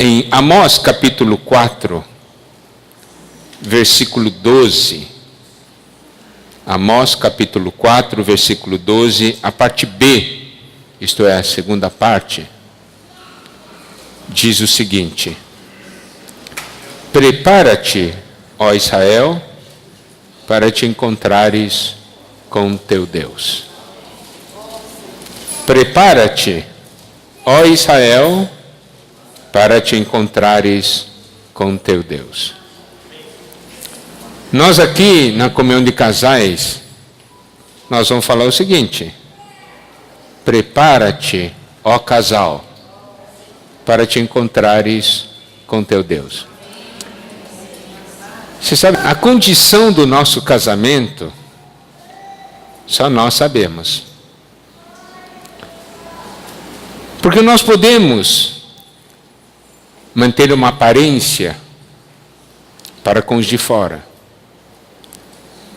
Em Amós capítulo 4, versículo 12. Amós capítulo 4, versículo 12, a parte B, isto é, a segunda parte, diz o seguinte: prepara-te, ó Israel, para te encontrares com teu Deus. Prepara-te, ó Israel, para te encontrares com teu Deus. Nós aqui, na comunhão de casais, nós vamos falar o seguinte: prepara-te, ó casal, para te encontrares com teu Deus. Você sabe, a condição do nosso casamento, só nós sabemos. Porque nós podemos manter uma aparência para com os de fora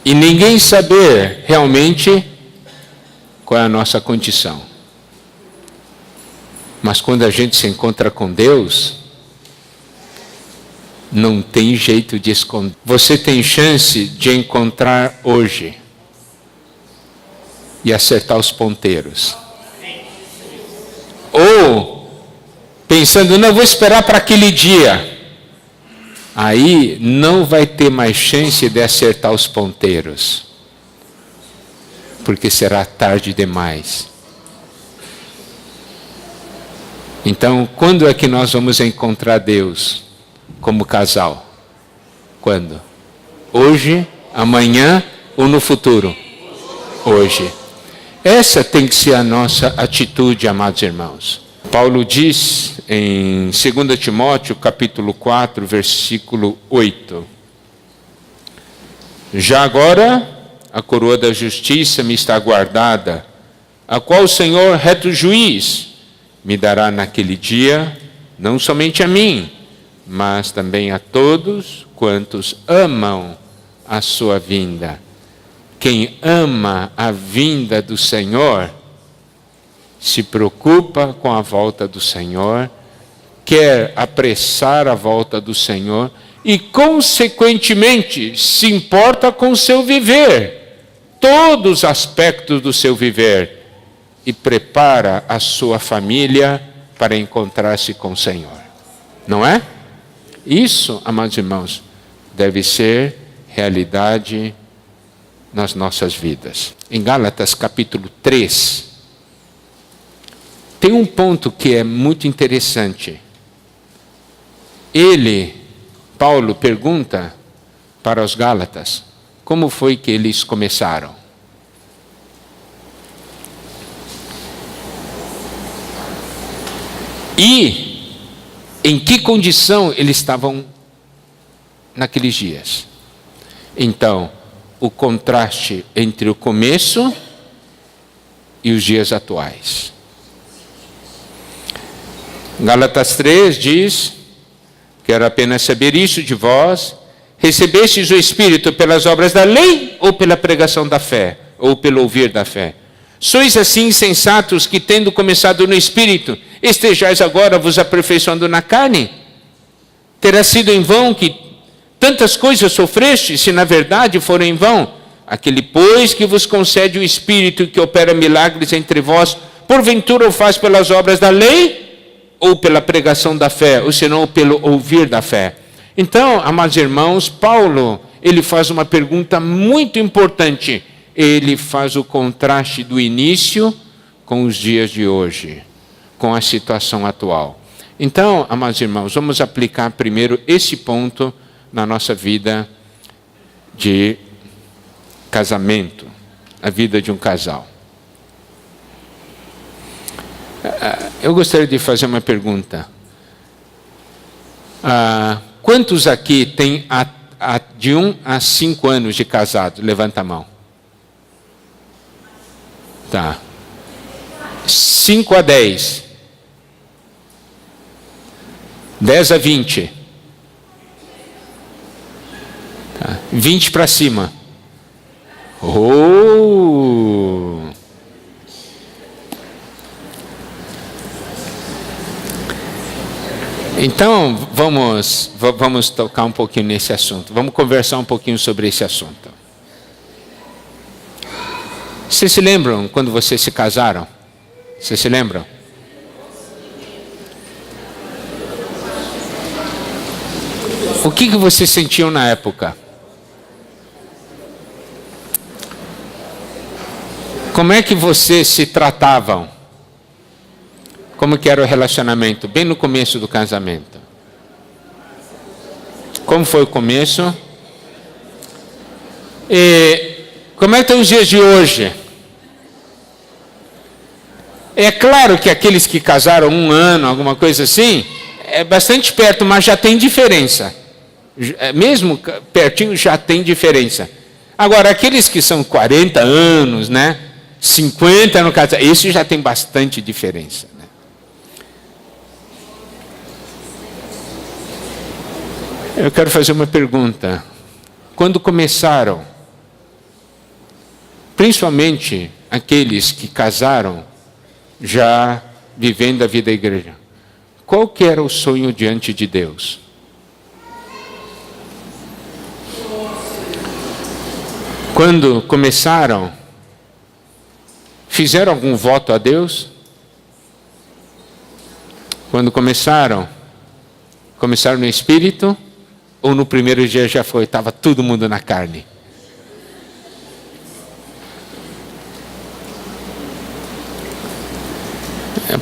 e ninguém saber realmente qual é a nossa condição. Mas quando a gente se encontra com Deus, não tem jeito de esconder. Você tem chance de encontrar hoje e acertar os ponteiros. Ou pensando, não, vou esperar para aquele dia. Aí não vai ter mais chance de acertar os ponteiros, porque será tarde demais. Então, quando é que nós vamos encontrar Deus como casal? Quando? Hoje, amanhã ou no futuro? Hoje. Essa tem que ser a nossa atitude, amados irmãos. Paulo diz em 2 Timóteo, capítulo 4, versículo 8. Já agora, a coroa da justiça me está guardada, a qual o Senhor, reto juiz, me dará naquele dia, não somente a mim, mas também a todos quantos amam a sua vinda. Quem ama a vinda do Senhor, se preocupa com a volta do Senhor, quer apressar a volta do Senhor e, consequentemente, se importa com o seu viver, todos os aspectos do seu viver, e prepara a sua família para encontrar-se com o Senhor. Não é? Isso, amados irmãos, deve ser realidade nas nossas vidas. Em Gálatas capítulo 3, tem um ponto que é muito interessante. Paulo pergunta para os Gálatas, como foi que eles começaram? E em que condição eles estavam naqueles dias? Então, o contraste entre o começo e os dias atuais. Gálatas 3 diz: quero apenas saber isso de vós, recebestes o Espírito pelas obras da lei ou pela pregação da fé, ou pelo ouvir da fé? Sois assim insensatos que, tendo começado no Espírito, estejais agora vos aperfeiçoando na carne? Terá sido em vão que tantas coisas sofreste, se na verdade foram em vão? Aquele, pois, que vos concede o Espírito que opera milagres entre vós, porventura o faz pelas obras da lei ou pela pregação da fé, ou senão pelo ouvir da fé? Então, amados irmãos, Paulo, ele faz uma pergunta muito importante. Ele faz o contraste do início com os dias de hoje, com a situação atual. Então, amados irmãos, vamos aplicar primeiro esse ponto na nossa vida de casamento, a vida de um casal. Eu gostaria de fazer uma pergunta. Quantos aqui têm de 1 a 5 anos de casado? Levanta a mão. Tá. 5 a 10. 10 a 20. Tá. 20 para cima. Oh! Então, vamos tocar um pouquinho nesse assunto. Vamos conversar um pouquinho sobre esse assunto. Vocês se lembram quando vocês se casaram? Vocês se lembram? O que vocês sentiam na época? Como é que vocês se tratavam? Como que era o relacionamento? Bem no começo do casamento. Como foi o começo? E como é que estão os dias de hoje? É claro que aqueles que casaram 1 ano, alguma coisa assim, é bastante perto, mas já tem diferença. Mesmo pertinho já tem diferença. Agora, aqueles que são 40 anos, né? 50 no caso, esse já tem bastante diferença. Né? Eu quero fazer uma pergunta. Quando começaram, principalmente aqueles que casaram, já vivendo a vida da igreja, qual que era o sonho diante de Deus? Quando começaram, fizeram algum voto a Deus? Quando começaram no Espírito? Ou no primeiro dia já foi, estava todo mundo na carne?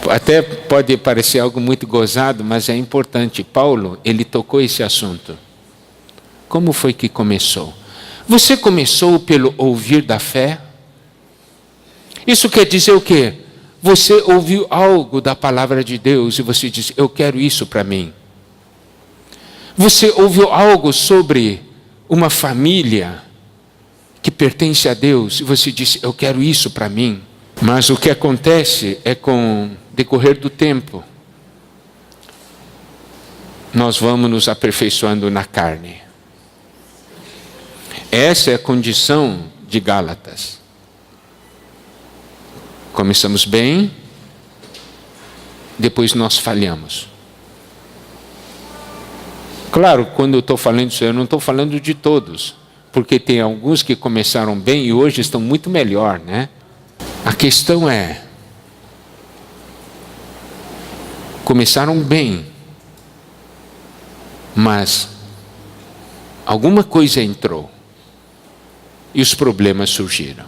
Até pode parecer algo muito gozado, mas é importante. Paulo, ele tocou esse assunto. Como foi que começou? Você começou pelo ouvir da fé? Isso quer dizer o quê? Você ouviu algo da palavra de Deus e você disse, eu quero isso para mim. Você ouviu algo sobre uma família que pertence a Deus e você disse, eu quero isso para mim. Mas o que acontece é com o decorrer do tempo, nós vamos nos aperfeiçoando na carne. Essa é a condição de Gálatas. Começamos bem, depois nós falhamos. Claro, quando eu estou falando isso, eu não estou falando de todos, porque tem alguns que começaram bem e hoje estão muito melhor, né? A questão é, começaram bem, mas alguma coisa entrou e os problemas surgiram.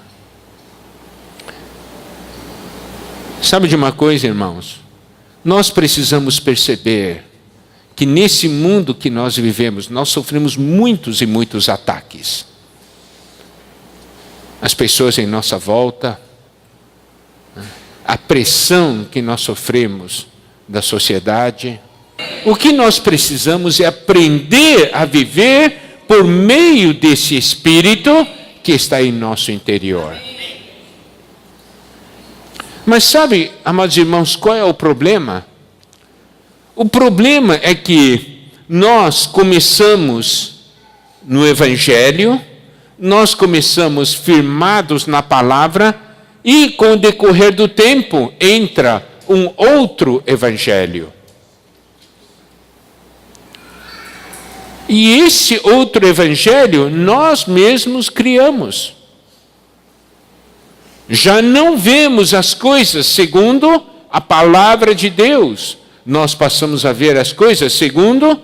Sabe de uma coisa, irmãos? Nós precisamos perceber que nesse mundo que nós vivemos, nós sofremos muitos e muitos ataques. As pessoas em nossa volta, a pressão que nós sofremos da sociedade. O que nós precisamos é aprender a viver por meio desse Espírito que está em nosso interior. Mas sabe, amados irmãos, qual é o problema? O problema é que nós começamos no Evangelho, nós começamos firmados na palavra e com o decorrer do tempo entra um outro Evangelho. E esse outro Evangelho nós mesmos criamos. Já não vemos as coisas segundo a palavra de Deus. Nós passamos a ver as coisas segundo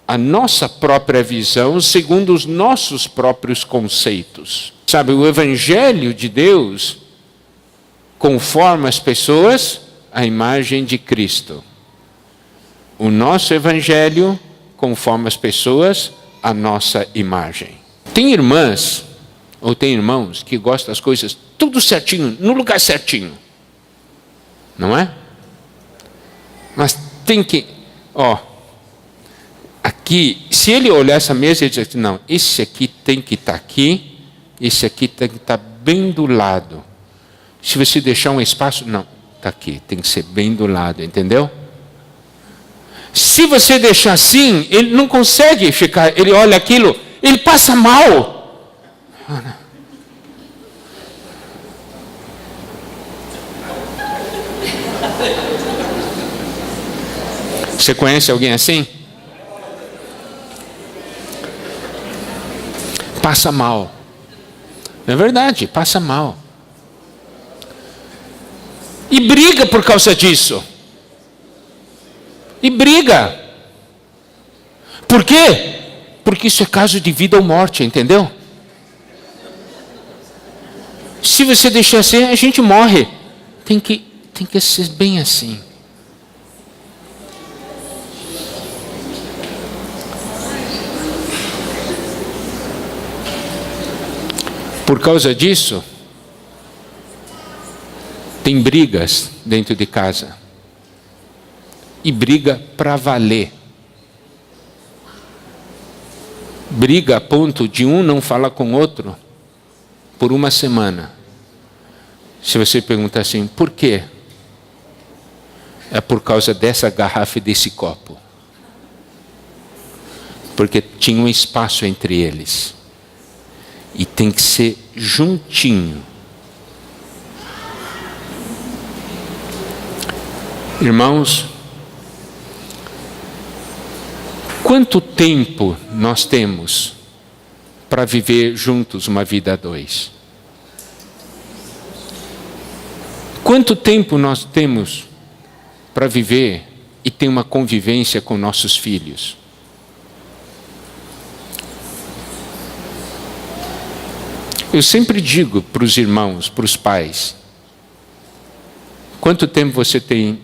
a nossa própria visão, segundo os nossos próprios conceitos. Sabe, o Evangelho de Deus conforma as pessoas à imagem de Cristo. O nosso Evangelho conforma as pessoas à nossa imagem. Tem irmãs ou tem irmãos que gostam das coisas tudo certinho, no lugar certinho. Não é? Mas tem que, aqui, se ele olhar essa mesa e dizer assim, não, esse aqui tem que estar aqui, esse aqui tem que estar bem do lado. Se você deixar um espaço, não, está aqui, tem que ser bem do lado, entendeu? Se você deixar assim, ele não consegue ficar, ele olha aquilo, ele passa mal. Você conhece alguém assim? Passa mal. Não é verdade, passa mal. E briga por causa disso. E briga. Por quê? Porque isso é caso de vida ou morte, entendeu? Se você deixar assim, a gente morre. Tem que ser bem assim. Por causa disso, tem brigas dentro de casa. E briga para valer. Briga a ponto de um não falar com o outro por uma semana. Se você perguntar assim, por quê? É por causa dessa garrafa e desse copo. Porque tinha um espaço entre eles. E tem que ser juntinho. Irmãos, quanto tempo nós temos para viver juntos uma vida a dois? Quanto tempo nós temos para viver e ter uma convivência com nossos filhos? Eu sempre digo para os irmãos, para os pais, quanto tempo você tem?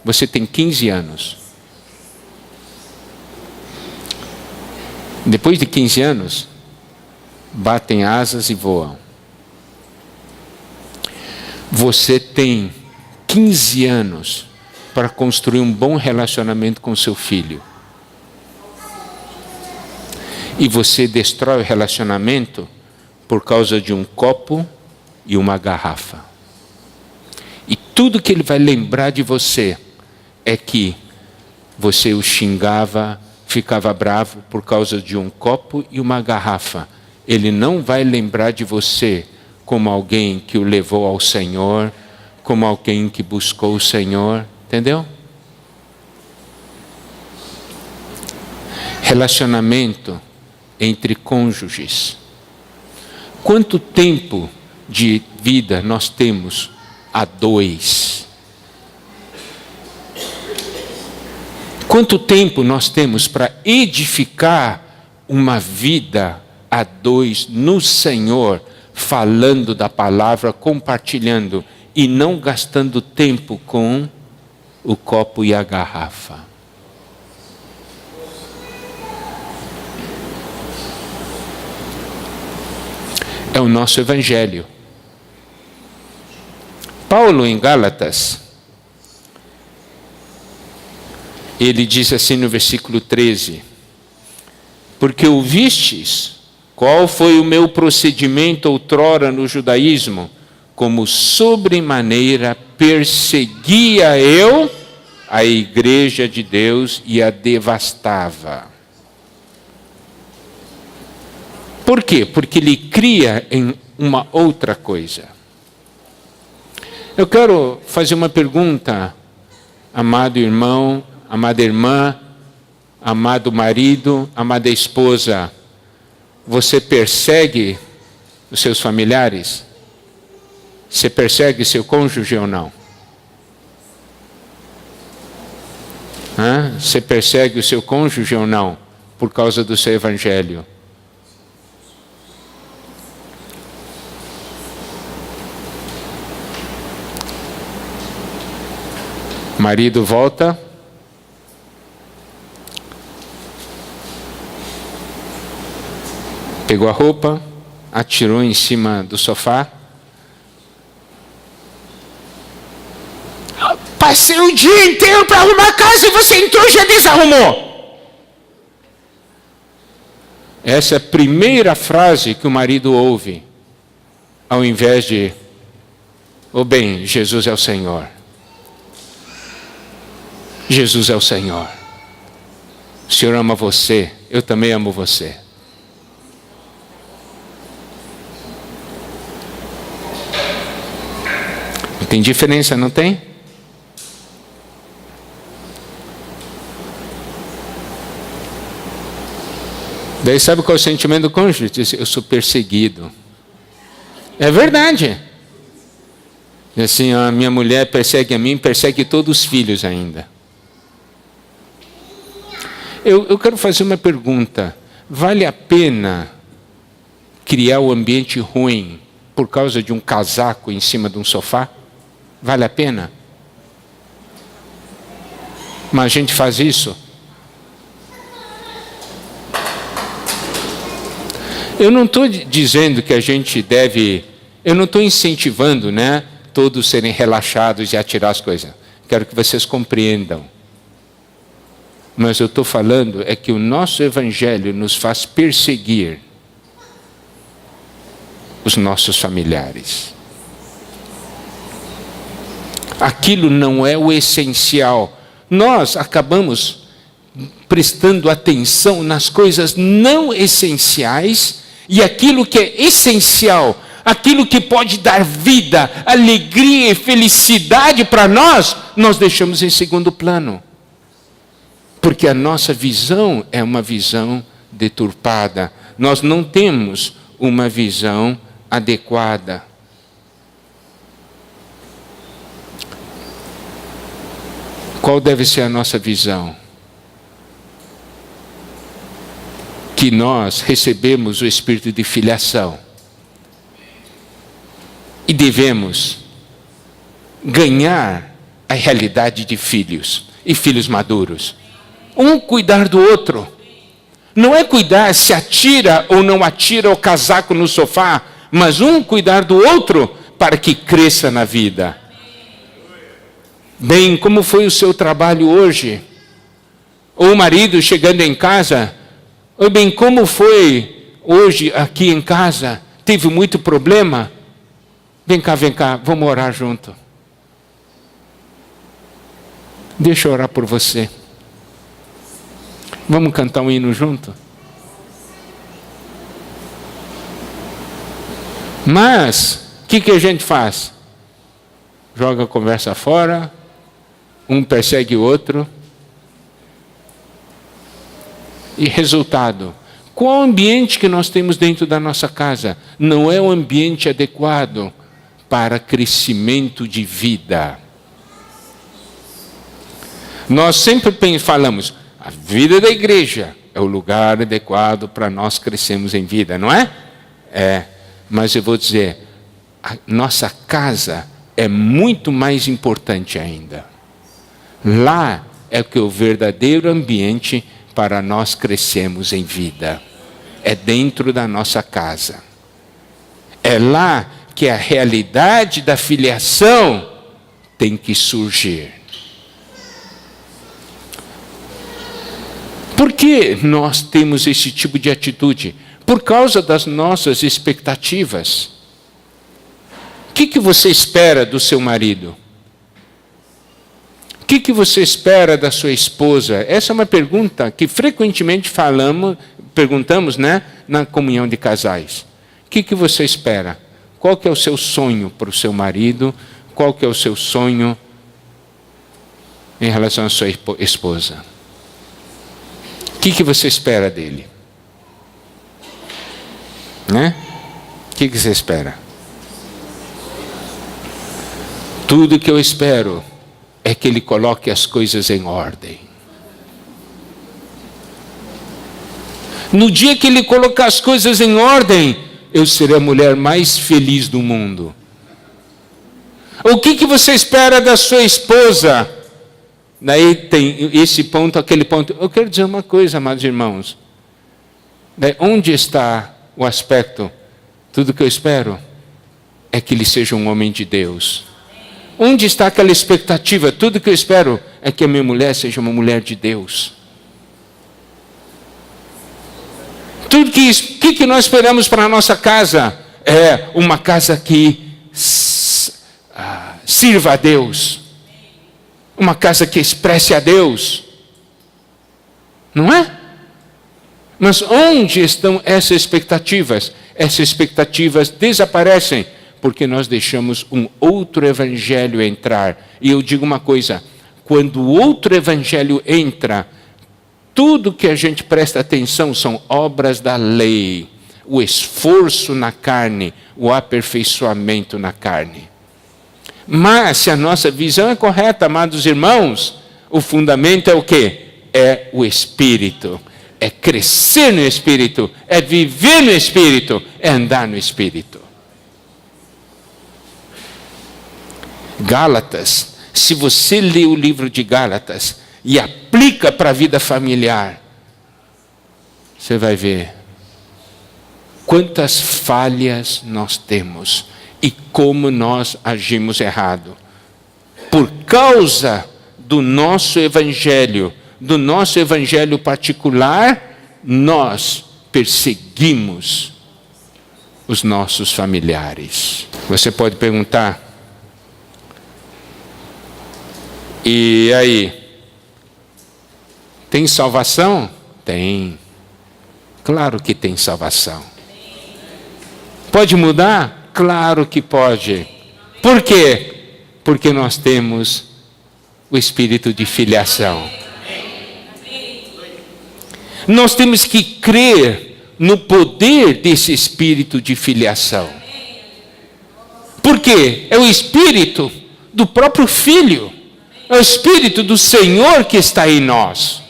Você tem 15 anos. Depois de 15 anos, batem asas e voam. Você tem 15 anos para construir um bom relacionamento com seu filho. E você destrói o relacionamento por causa de um copo e uma garrafa. E tudo que ele vai lembrar de você é que você o xingava, ficava bravo por causa de um copo e uma garrafa. Ele não vai lembrar de você como alguém que o levou ao Senhor, como alguém que buscou o Senhor, entendeu? Relacionamento entre cônjuges. Quanto tempo de vida nós temos a dois? Quanto tempo nós temos para edificar uma vida a dois no Senhor, falando da palavra, compartilhando e não gastando tempo com o copo e a garrafa? É o nosso evangelho. Paulo, em Gálatas, ele diz assim no versículo 13: porque ouvistes qual foi o meu procedimento outrora no judaísmo, como sobremaneira perseguia eu a igreja de Deus e a devastava. Por quê? Porque ele cria em uma outra coisa. Eu quero fazer uma pergunta, amado irmão, amada irmã, amado marido, amada esposa. Você persegue os seus familiares? Você persegue seu cônjuge ou não? Você persegue o seu cônjuge ou não? Por causa do seu evangelho? Marido volta. Pegou a roupa, atirou em cima do sofá. Passei o dia inteiro para arrumar a casa e você entrou e já desarrumou. Essa é a primeira frase que o marido ouve, ao invés de: "Oh bem, Jesus é o Senhor. Jesus é o Senhor. O Senhor ama você, eu também amo você." Tem diferença, não tem? Daí sabe qual é o sentimento do cônjuge? Diz, eu sou perseguido. É verdade. E assim, a minha mulher persegue a mim, persegue todos os filhos ainda. Eu quero fazer uma pergunta. Vale a pena criar um ambiente ruim por causa de um casaco em cima de um sofá? Vale a pena? Mas a gente faz isso? Eu não estou dizendo que a gente deve... Eu não estou incentivando, né, todos serem relaxados e atirar as coisas. Quero que vocês compreendam. Mas eu estou falando é que o nosso evangelho nos faz perseguir os nossos familiares. Aquilo não é o essencial. Nós acabamos prestando atenção nas coisas não essenciais e aquilo que é essencial, aquilo que pode dar vida, alegria e felicidade para nós, nós deixamos em segundo plano. Porque a nossa visão é uma visão deturpada. Nós não temos uma visão adequada. Qual deve ser a nossa visão? Que nós recebemos o espírito de filiação. E devemos ganhar a realidade de filhos e filhos maduros. Um cuidar do outro. Não é cuidar se atira ou não atira o casaco no sofá, mas um cuidar do outro para que cresça na vida. Bem, como foi o seu trabalho hoje? Ou o marido chegando em casa, ou bem, como foi hoje aqui em casa? Teve muito problema? Vem cá, vamos orar junto. Deixa eu orar por você. Vamos cantar um hino junto? Mas, o que a gente faz? Joga a conversa fora, um persegue o outro. E resultado, qual o ambiente que nós temos dentro da nossa casa? Não é um ambiente adequado para crescimento de vida. Nós sempre falamos, a vida da igreja é o lugar adequado para nós crescermos em vida, não é? É, mas eu vou dizer, a nossa casa é muito mais importante ainda. Lá é que é o verdadeiro ambiente para nós crescermos em vida. É dentro da nossa casa. É lá que a realidade da filiação tem que surgir. Por que nós temos esse tipo de atitude? Por causa das nossas expectativas. O que você espera do seu marido? O que você espera da sua esposa? Essa é uma pergunta que frequentemente perguntamos, né, na comunhão de casais. O que você espera? Qual que é o seu sonho para o seu marido? Qual que é o seu sonho em relação à sua esposa? O que você espera dele? Né? O que você espera? Tudo que eu espero é que ele coloque as coisas em ordem. No dia que ele colocar as coisas em ordem, eu serei a mulher mais feliz do mundo. O que você espera da sua esposa? Daí tem esse ponto, aquele ponto. Eu quero dizer uma coisa, amados irmãos. Daí, onde está o aspecto? Tudo que eu espero é que ele seja um homem de Deus. Onde está aquela expectativa? Tudo que eu espero é que a minha mulher seja uma mulher de Deus. Tudo que nós esperamos para a nossa casa é uma casa que sirva a Deus. Uma casa que expresse a Deus. Não é? Mas onde estão essas expectativas? Essas expectativas desaparecem porque nós deixamos um outro evangelho entrar. E eu digo uma coisa, quando o outro evangelho entra, tudo que a gente presta atenção são obras da lei. O esforço na carne, o aperfeiçoamento na carne. Mas se a nossa visão é correta, amados irmãos, o fundamento é o quê? É o Espírito. É crescer no Espírito, é viver no Espírito, é andar no Espírito. Gálatas, se você lê o livro de Gálatas e aplica para a vida familiar, você vai ver quantas falhas nós temos e como nós agimos errado. Por causa do nosso evangelho particular, nós perseguimos os nossos familiares. Você pode perguntar, e aí? Tem salvação? Tem. Claro que tem salvação. Pode mudar? Claro que pode. Por quê? Porque nós temos o espírito de filiação. Nós temos que crer no poder desse espírito de filiação. Por quê? É o espírito do próprio Filho. É o Espírito do Senhor que está em nós.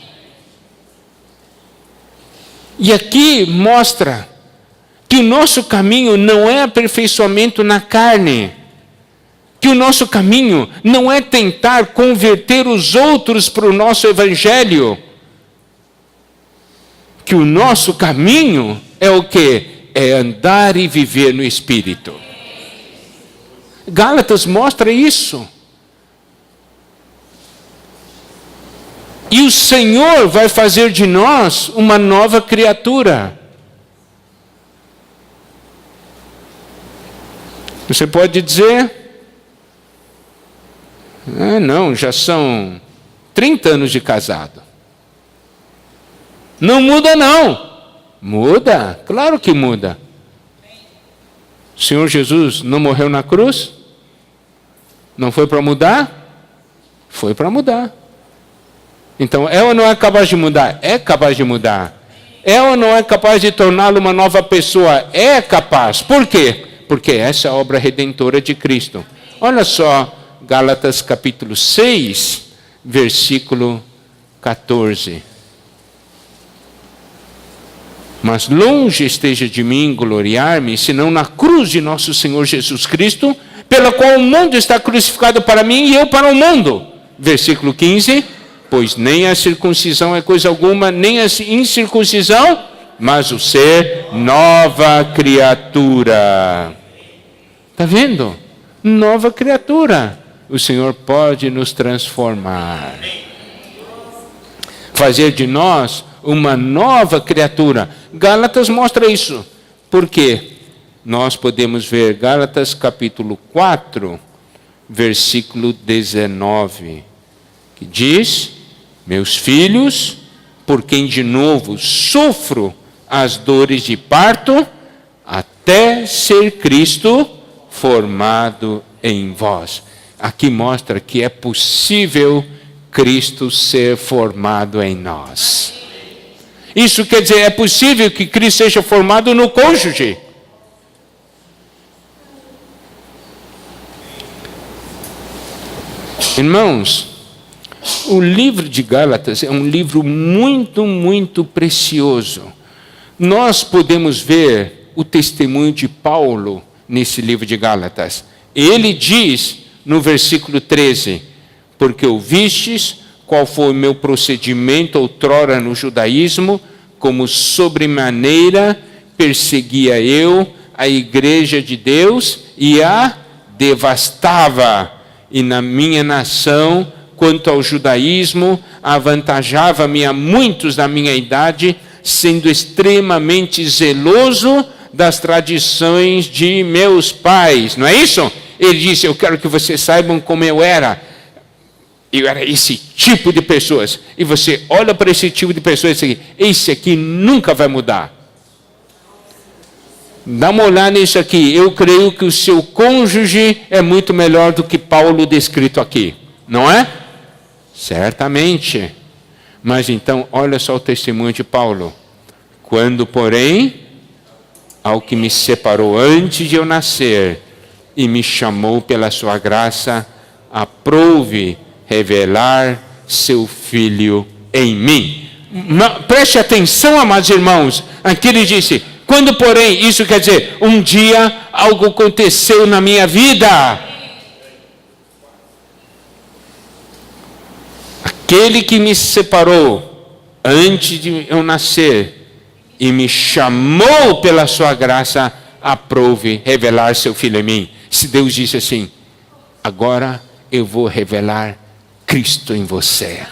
E aqui mostra que o nosso caminho não é aperfeiçoamento na carne. Que o nosso caminho não é tentar converter os outros para o nosso evangelho. Que o nosso caminho é o quê? É andar e viver no Espírito. Gálatas mostra isso. E o Senhor vai fazer de nós uma nova criatura. Você pode dizer, não, já são 30 anos de casado. Não muda não. Muda, claro que muda. O Senhor Jesus não morreu na cruz? Não foi para mudar? Foi para mudar. Então, é ou não é capaz de mudar? É capaz de mudar. É ou não é capaz de torná-lo uma nova pessoa? É capaz. Por quê? Porque essa é a obra redentora de Cristo. Olha só, Gálatas capítulo 6, versículo 14. Mas longe esteja de mim gloriar-me, senão na cruz de nosso Senhor Jesus Cristo, pela qual o mundo está crucificado para mim e eu para o mundo. Versículo 15. Pois nem a circuncisão é coisa alguma, nem a incircuncisão, mas o ser nova criatura. Está vendo? Nova criatura. O Senhor pode nos transformar. Fazer de nós uma nova criatura. Gálatas mostra isso. Por quê? Nós podemos ver Gálatas capítulo 4, versículo 19, que diz: meus filhos, por quem de novo sofro as dores de parto, até ser Cristo formado em vós. Aqui mostra que é possível Cristo ser formado em nós. Isso quer dizer, é possível que Cristo seja formado no cônjuge. Irmãos, o livro de Gálatas é um livro muito, muito precioso. Nós podemos ver o testemunho de Paulo nesse livro de Gálatas. Ele diz no versículo 13: porque ouvistes qual foi o meu procedimento outrora no judaísmo, como sobremaneira perseguia eu a igreja de Deus e a devastava, e na minha nação, quanto ao judaísmo, avantajava-me a muitos da minha idade, sendo extremamente zeloso das tradições de meus pais. Não é isso? Ele disse, eu quero que vocês saibam como eu era. Eu era esse tipo de pessoas. E você olha para esse tipo de pessoas e diz, esse aqui nunca vai mudar. Dá uma olhada nisso aqui. Eu creio que o seu cônjuge é muito melhor do que Paulo descrito aqui. Não é? Certamente. Mas então, olha só o testemunho de Paulo. Quando, porém, ao que me separou antes de eu nascer e me chamou pela sua graça, aprouve revelar seu Filho em mim. Preste atenção, amados irmãos. Aqui ele disse, quando porém, isso quer dizer, um dia algo aconteceu na minha vida. Aquele que me separou antes de eu nascer e me chamou pela sua graça, aprouve revelar seu Filho em mim. Se Deus disse assim, agora eu vou revelar Cristo em você.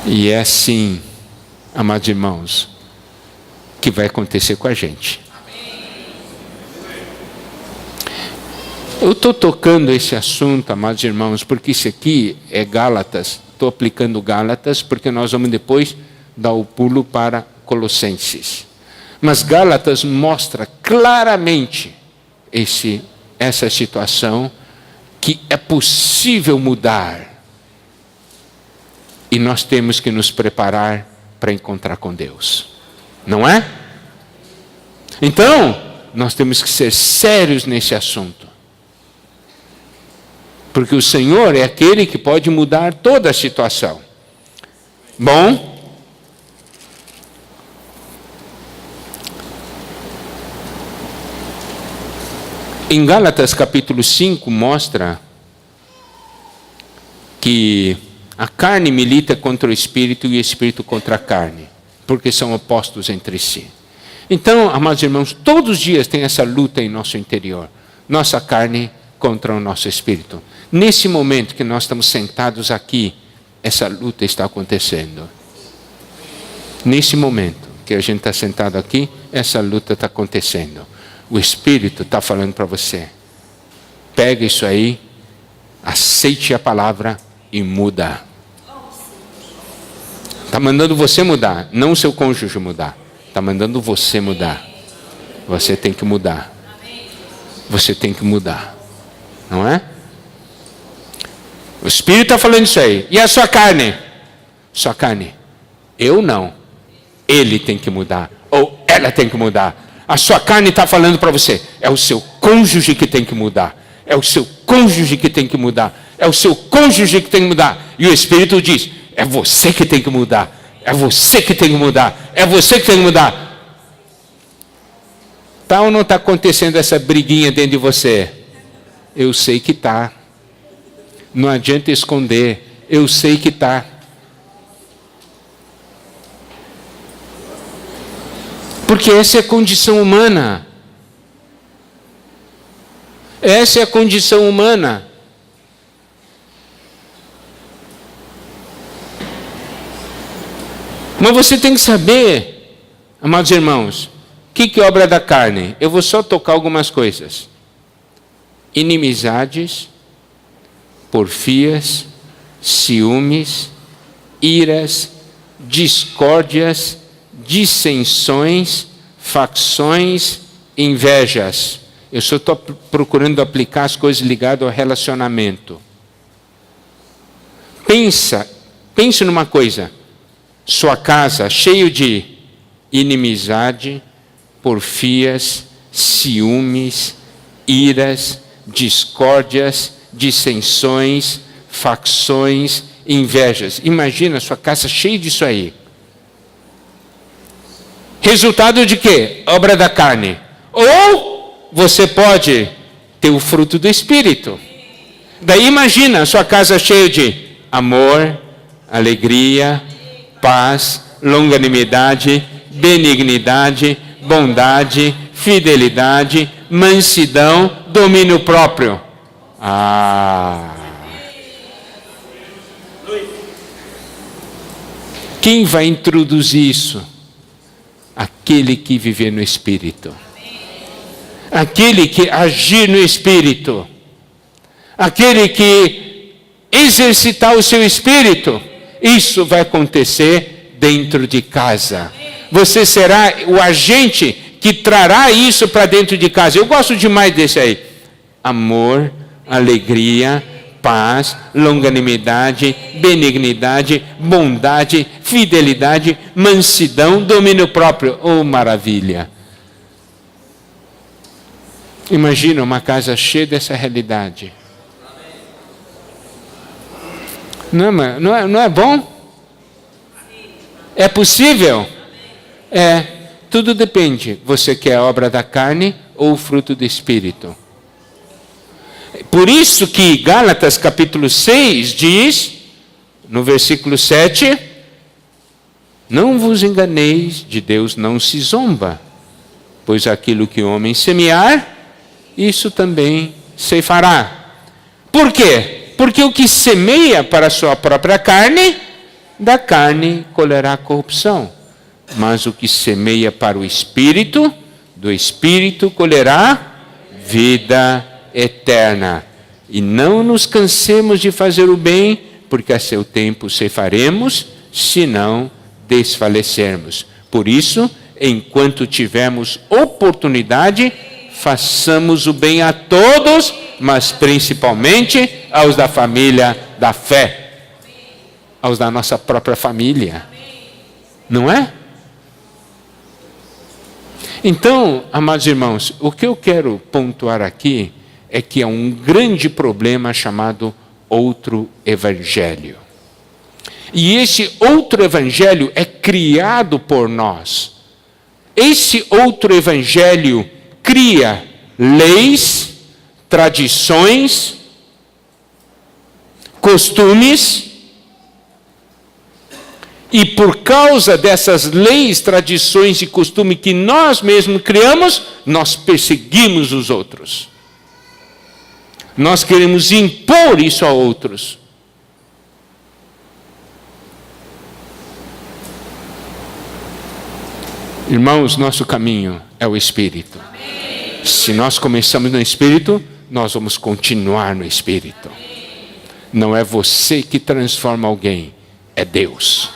E é assim, amados irmãos, que vai acontecer com a gente. Eu estou tocando esse assunto, amados irmãos, porque isso aqui é Gálatas. Estou aplicando Gálatas, porque nós vamos depois dar o pulo para Colossenses. Mas Gálatas mostra claramente essa situação, que é possível mudar. E nós temos que nos preparar para encontrar com Deus. Não é? Então, nós temos que ser sérios nesse assunto. Porque o Senhor é aquele que pode mudar toda a situação. Bom, em Gálatas capítulo 5 mostra que a carne milita contra o Espírito e o Espírito contra a carne, porque são opostos entre si. Então, amados irmãos, todos os dias tem essa luta em nosso interior. Nossa carne contra o nosso Espírito. Nesse momento que nós estamos sentados aqui, essa luta está acontecendo. Nesse momento que a gente está sentado aqui, essa luta está acontecendo. O Espírito está falando para você. Pega isso aí, aceite a palavra e muda. Está mandando você mudar, não o seu cônjuge mudar. Está mandando você mudar. Você tem que mudar. Você tem que mudar. Não é? O Espírito está falando isso aí. E a sua carne? Sua carne. Eu não. Ele tem que mudar. Ou ela tem que mudar. A sua carne está falando para você. É o seu cônjuge que tem que mudar. É o seu cônjuge que tem que mudar. É o seu cônjuge que tem que mudar. E o Espírito diz, é você que tem que mudar. É você que tem que mudar. É você que tem que mudar. Está ou não está acontecendo essa briguinha dentro de você? Eu sei que está. Não adianta esconder. Eu sei que está. Porque essa é a condição humana. Essa é a condição humana. Mas você tem que saber, amados irmãos, o que é obra da carne? Eu vou só tocar algumas coisas. Inimizades, porfias, ciúmes, iras, discórdias, dissensões, facções, invejas. Eu só estou procurando aplicar as coisas ligadas ao relacionamento. Pense numa coisa. Sua casa cheia de inimizade, porfias, ciúmes, iras, discórdias, dissensões, facções, invejas. Imagina sua casa cheia disso aí. Resultado de quê? Obra da carne. Ou você pode ter o fruto do Espírito. Daí imagina a sua casa cheia de amor, alegria, paz, longanimidade, benignidade, bondade, fidelidade, mansidão, domínio próprio. Quem vai introduzir isso? Aquele que viver no Espírito. Aquele que agir no Espírito. Aquele que exercitar o seu Espírito. Isso vai acontecer dentro de casa. Você será o agente que trará isso para dentro de casa. Eu gosto demais desse aí. Amor, alegria, paz, longanimidade, benignidade, bondade, fidelidade, mansidão, domínio próprio. Oh, maravilha! Imagina uma casa cheia dessa realidade. Não é bom? É possível? É. Tudo depende. Você quer a obra da carne ou o fruto do Espírito? Por isso que Gálatas capítulo 6 diz, no versículo 7, não vos enganeis, de Deus não se zomba, pois aquilo que o homem semear, isso também ceifará. Por quê? Porque o que semeia para a sua própria carne, da carne colherá corrupção. Mas o que semeia para o Espírito, do Espírito colherá vida eterna. E não nos cansemos de fazer o bem, porque a seu tempo ceifaremos, se não desfalecermos. Por isso, enquanto tivermos oportunidade, façamos o bem a todos, mas principalmente aos da família da fé, aos da nossa própria família. Não é? Então, amados irmãos, o que eu quero pontuar aqui é que há um grande problema chamado outro evangelho. E esse outro evangelho é criado por nós. Esse outro evangelho cria leis, tradições, costumes, e por causa dessas leis, tradições e costumes que nós mesmos criamos, nós perseguimos os outros. Nós queremos impor isso a outros. Irmãos, nosso caminho é o Espírito. Amém. Se nós começamos no Espírito, nós vamos continuar no Espírito. Amém. Não é você que transforma alguém, é Deus.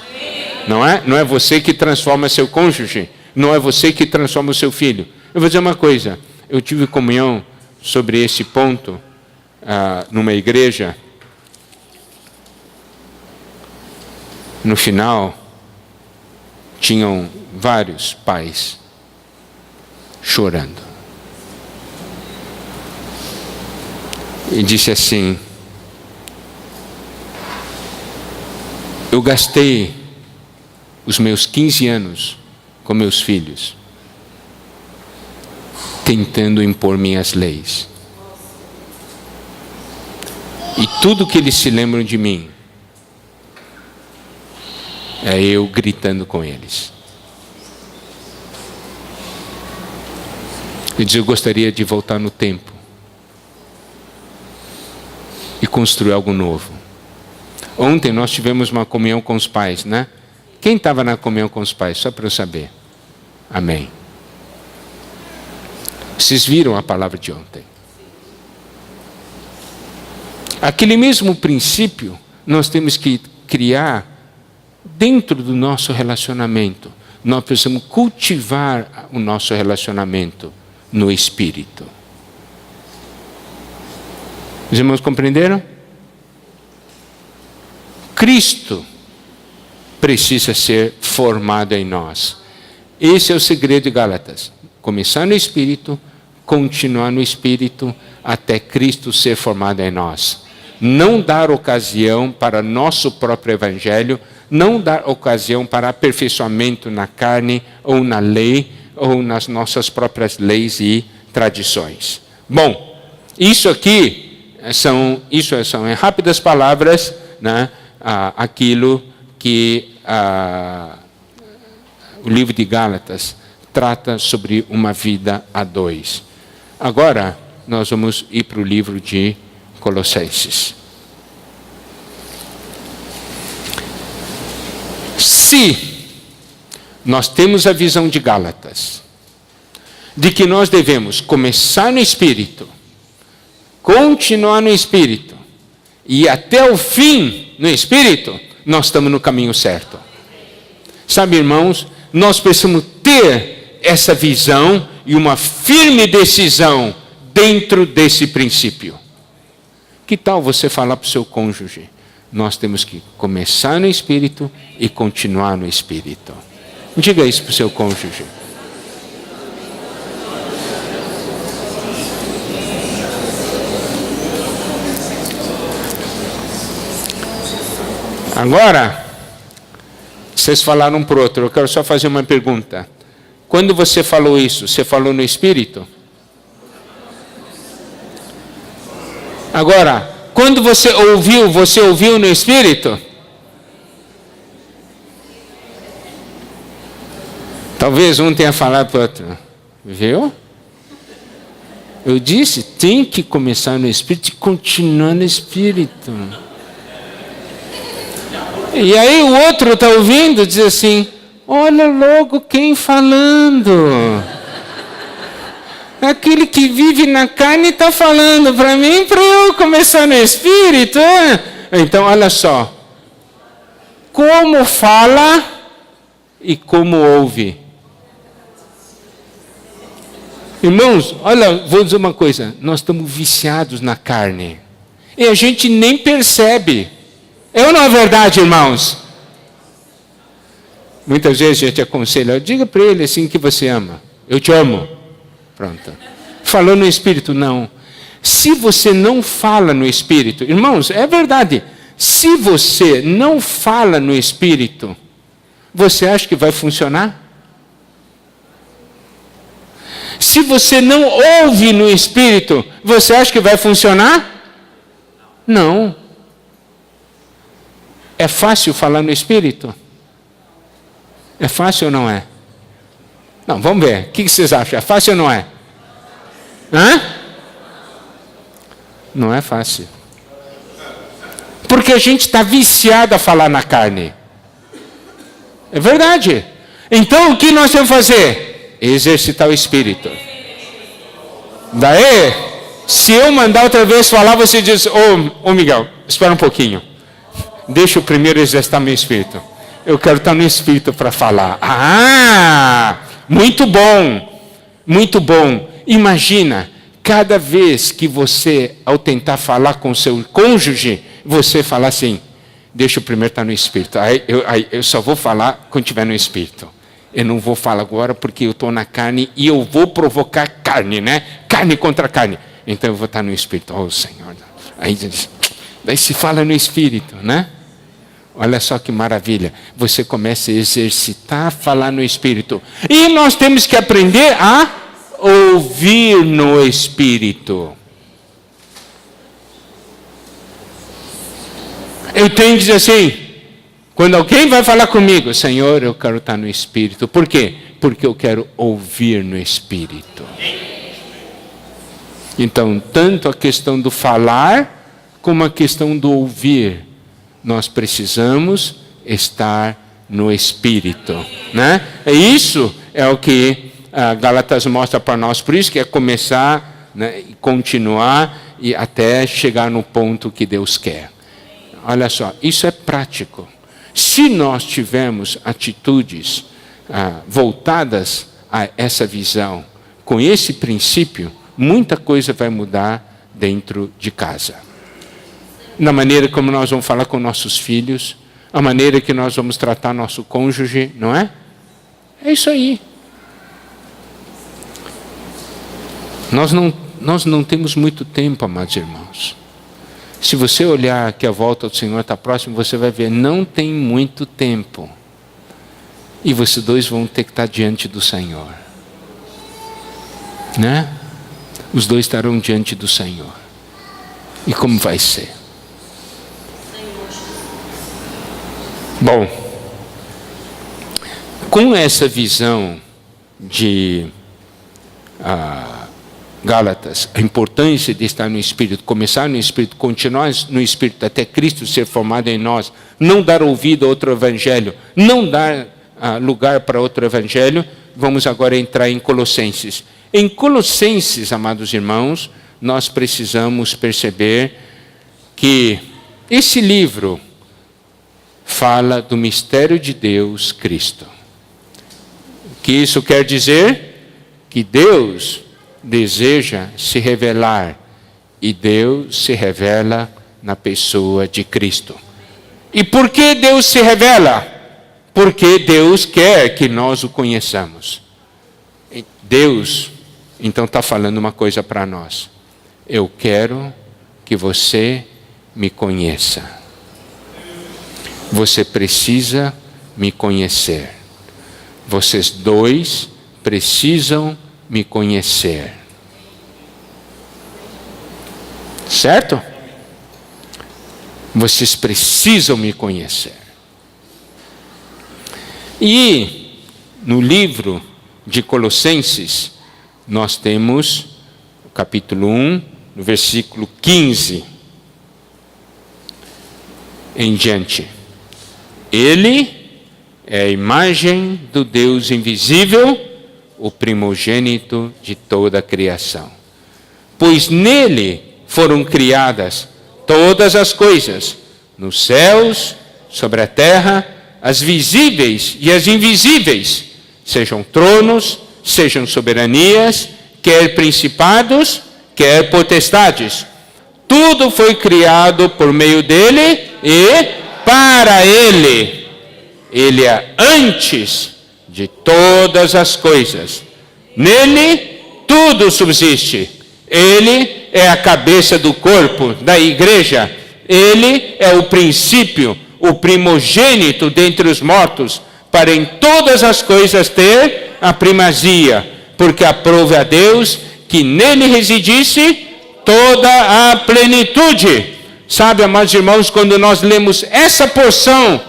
Não é você que transforma seu cônjuge, não é você que transforma o seu filho. Eu vou dizer uma coisa, eu tive comunhão sobre esse ponto numa igreja. No final, tinham vários pais chorando. E disse assim: eu gastei os meus 15 anos com meus filhos, tentando impor minhas leis. E tudo que eles se lembram de mim é eu gritando com eles. E diz: eu gostaria de voltar no tempo e construir algo novo. Ontem nós tivemos uma comunhão com os pais, né? Quem estava na comunhão com os pais? Só para eu saber. Amém. Vocês viram a palavra de ontem? Aquele mesmo princípio nós temos que criar dentro do nosso relacionamento. Nós precisamos cultivar o nosso relacionamento no Espírito. Os irmãos compreenderam? Cristo precisa ser formado em nós. Esse é o segredo de Gálatas. Começar no Espírito, continuar no Espírito, até Cristo ser formado em nós. Não dar ocasião para nosso próprio evangelho, não dar ocasião para aperfeiçoamento na carne, ou na lei, ou nas nossas próprias leis e tradições. Bom, isso aqui são em rápidas palavras, né, aquilo que o livro de Gálatas trata sobre uma vida a dois. Agora, nós vamos ir para o livro de Colossenses. Se nós temos a visão de Gálatas, de que nós devemos começar no Espírito, continuar no Espírito, e até o fim no Espírito, nós estamos no caminho certo. Sabe, irmãos, nós precisamos ter essa visão e uma firme decisão dentro desse princípio. Que tal você falar para o seu cônjuge? Nós temos que começar no Espírito e continuar no Espírito. Diga isso para o seu cônjuge. Agora, vocês falaram um para o outro. Eu quero só fazer uma pergunta. Quando você falou isso, você falou no Espírito? Agora, quando você ouviu no Espírito? Talvez um tenha falado para o outro. Viu? Eu disse, tem que começar no Espírito e continuar no Espírito. E aí o outro está ouvindo e diz assim, olha logo quem falando. Aquele que vive na carne está falando para mim, para eu começar no Espírito. Então, olha só. Como fala e como ouve. Irmãos, olha, vou dizer uma coisa. Nós estamos viciados na carne. E a gente nem percebe. É ou não é verdade, irmãos? Muitas vezes a gente aconselha, diga para ele assim que você ama. Eu te amo. Pronto. Falou no Espírito, não. Se você não fala no Espírito, irmãos, é verdade. Se você não fala no Espírito, você acha que vai funcionar? Se você não ouve no Espírito, você acha que vai funcionar? Não. É fácil falar no Espírito? É fácil ou não é? Não, vamos ver. O que vocês acham? É fácil ou não é? Hã? Não é fácil. Porque a gente está viciado a falar na carne. É verdade. Então o que nós temos que fazer? Exercitar o Espírito. Daí, se eu mandar outra vez falar, você diz, ô Miguel, espera um pouquinho. Deixa eu primeiro exercitar meu Espírito. Eu quero estar no Espírito para falar. Ah, muito bom. Muito bom. Imagina, cada vez que você, ao tentar falar com seu cônjuge, você fala assim, deixa eu primeiro estar no Espírito. Aí eu só vou falar quando estiver no Espírito. Eu não vou falar agora porque eu estou na carne e eu vou provocar carne, né? Carne contra carne. Então eu vou estar no Espírito. Oh, Senhor. Aí daí se fala no Espírito, né? Olha só que maravilha. Você começa a exercitar, falar no Espírito. E nós temos que aprender a ouvir no Espírito. Eu tenho que dizer assim, quando alguém vai falar comigo, Senhor, eu quero estar no Espírito. Por quê? Porque eu quero ouvir no Espírito. Então, tanto a questão do falar, como a questão do ouvir, nós precisamos estar no Espírito, né? E isso é o que a Gálatas mostra para nós. Por isso que é começar, né, e continuar e até chegar no ponto que Deus quer. Olha só, isso é prático. Se nós tivermos atitudes voltadas a essa visão, com esse princípio, muita coisa vai mudar dentro de casa. Na maneira como nós vamos falar com nossos filhos, a maneira que nós vamos tratar nosso cônjuge, não é? É isso aí. Nós não temos muito tempo, amados irmãos. Se você olhar que a volta do Senhor está próxima, você vai ver, não tem muito tempo. E vocês dois vão ter que estar diante do Senhor. Né? Os dois estarão diante do Senhor. E como vai ser? Bom, com essa visão de Gálatas, a importância de estar no Espírito, começar no Espírito, continuar no Espírito até Cristo ser formado em nós, não dar ouvido a outro evangelho, não dar lugar para outro evangelho, vamos agora entrar em Colossenses. Em Colossenses, amados irmãos, nós precisamos perceber que esse livro fala do mistério de Deus, Cristo. O que isso quer dizer? Que Deus deseja se revelar E Deus se revela na pessoa de Cristo. E por que Deus se revela? Porque Deus quer que nós o conheçamos. Deus, então, está falando uma coisa para nós. Eu quero que você me conheça. Você precisa me conhecer. Vocês dois precisam me conhecer. Certo? Vocês precisam me conhecer. E no livro de Colossenses, nós temos o capítulo 1, no versículo 15 em diante. Ele é a imagem do Deus invisível, o primogênito de toda a criação. Pois nele foram criadas todas as coisas, nos céus, sobre a terra, as visíveis e as invisíveis, sejam tronos, sejam soberanias, quer principados, quer potestades. Tudo foi criado por meio dele e para ele. Ele é antes de todas as coisas. Nele tudo subsiste. Ele é a cabeça do corpo, da igreja. Ele é o princípio, o primogênito dentre os mortos, para em todas as coisas ter a primazia, porque aprove a Deus que nele residisse toda a plenitude. Sabe, amados irmãos, quando nós lemos essa porção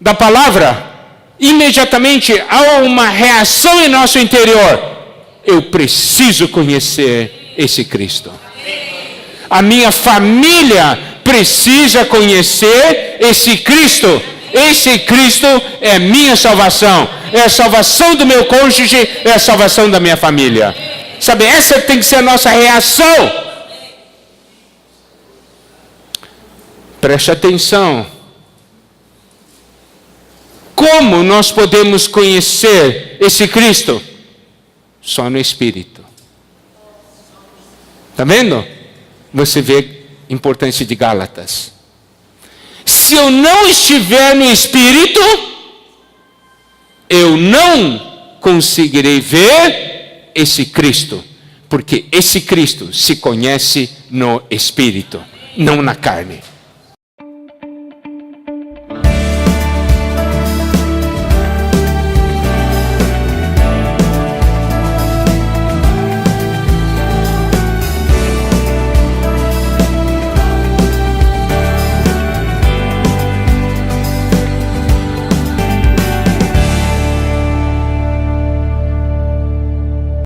da palavra, imediatamente há uma reação em nosso interior. Eu preciso conhecer esse Cristo. A minha família precisa conhecer esse Cristo. Esse Cristo é minha salvação. É a salvação do meu cônjuge, é a salvação da minha família. Sabe, essa tem que ser a nossa reação. Preste atenção. Como nós podemos conhecer esse Cristo? Só no Espírito. Está vendo? Você vê a importância de Gálatas. Se eu não estiver no Espírito, eu não conseguirei ver esse Cristo. Porque esse Cristo se conhece no Espírito, não na carne.